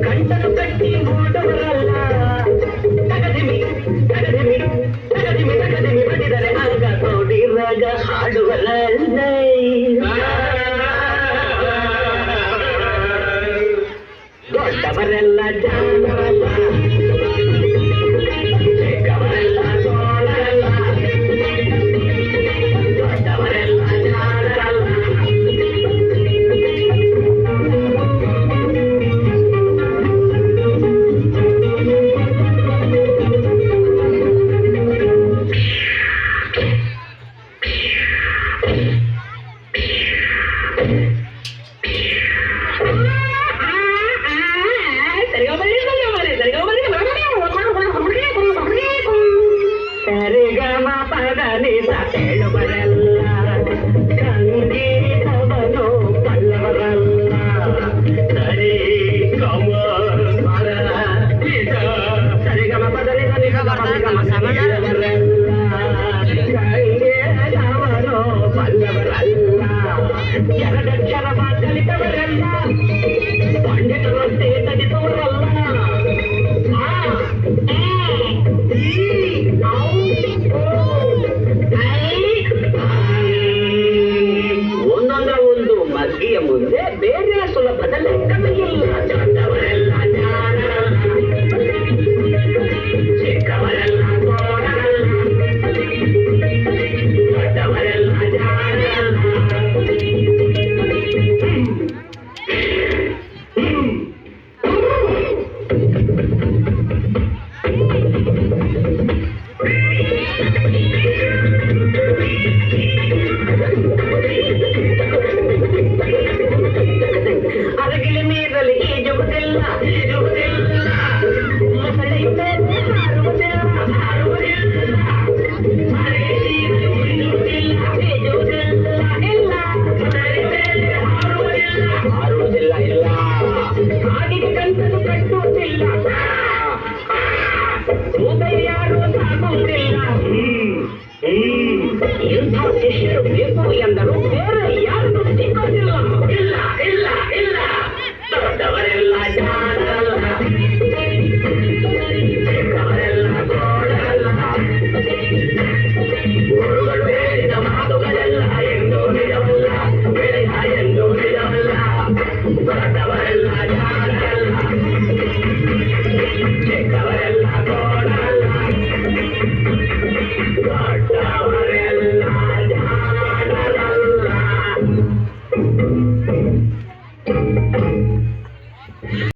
ಗಂಟಲು ಕಟ್ಟಿ ಓಡುವರಲ್ಲ. ತಗದಿಮಿ ತಗದಿಮಿ ತಗದಿಮಿ ತಗದಿಮಿ ಬಡಿದರೆ ಆಗ ತೋಡಿರಾಗ ಹಾಡುವರಲ್ಲ. ದೊಡ್ಡವರೆಲ್ಲ ಜಾಣರಲ್ಲ, ಚಿಕ್ಕವರೆಲ್ಲ ಸೋಳರಲ್ಲ, ದೊಡ್ಡವರೆಲ್ಲ ಜಾಣರಲ್ಲ. ಸರಿಗಮ ಪದನಿ ಹೇಳುವರಲ್ಲ, ಸಂಗೀತವನು ಬಲ್ಲವರಲ್ಲ. ಸರಿ ಗಮ ಸರಿಗಮ ಪದನಿ ಹೇಳುವರಲ್ಲ, ಸಂಗೀತವನು ಬಲ್ಲವರಲ್ಲ. ಎರಡಕ್ಷರ ಕಲಿತವರಲ್ಲ, ಪಂಡಿತರಂತೆ ತಡಿತವರಲ್ಲ. ಒಂದೊಂದರ ಒಂದು ಮಗ್ಗಿಯ ಮುಂದೆ ಬೇರೆ ಸುಲಭದ ಲೆಕ್ಕವಿಲ್ಲ. ದೊಡ್ಡವರೆಲ್ಲ ಜಾಣರಲ್ಲ, ಚಿಕ್ಕವರೆಲ್ಲ ಸೋಡರಲ್ಲ, ದೊಡ್ಡವರೆಲ್ಲ ಜಾಣರಲ್ಲ. ಅರಗಿಲಿ ನೀರಲ್ಲಿ ಈಜುವುದಿಲ್ಲ, ಮೊಸಳೆಯು ಮೇಲೆ ಹಾರುವುದಿಲ್ಲ, ಅರಗಿಲಿ ನೀರಲ್ಲಿ ಈಜುವುದಿಲ್ಲ, ಇಲ್ಲ, ಮೊಸಳೆ ಮೇಲೆ ಹಾರುವುದಿಲ್ಲ, ಇಲ್ಲ, ಹಾಡಿಗೆ ಕಂಟನು ಕಟ್ಟುವುದಿಲ್ಲ, ಯಾರು ಸಾಕುವುದಿಲ್ಲ. ಇಂಥ ಶಿಷ್ಯರು ಬೇಕು ಎಂದರು, ಬೇರೆ ಯಾರು ಸಿಕ್ಕೋದಿಲ್ಲ. ಇಲ್ಲ ಇಲ್ಲ ಇಲ್ಲ, ದೊಡ್ಡವರೆಲ್ಲ ಜಾಣರಲ್ಲ, ಚಿಕ್ಕವರೆಲ್ಲ ಸೋಡರಲ್ಲ. ಗುರುಗಳು ಹೇಳಿದ ಮಾತುಗಳೆಲ್ಲ ಎಂದು ನಿಜವಲ್ಲ, ಬೆಳೆಯ ಎಂದು ನಿಜವಲ್ಲ. ದೊಡ್ಡವರೆಲ್ಲ ಜಾಣರಲ್ಲ, ಚಿಕ್ಕವರೆಲ್ಲ ಸೋಡರಲ್ಲ, ದೊಡ್ಡವರೆಲ್ಲ ಜಾಣರಲ್ಲ.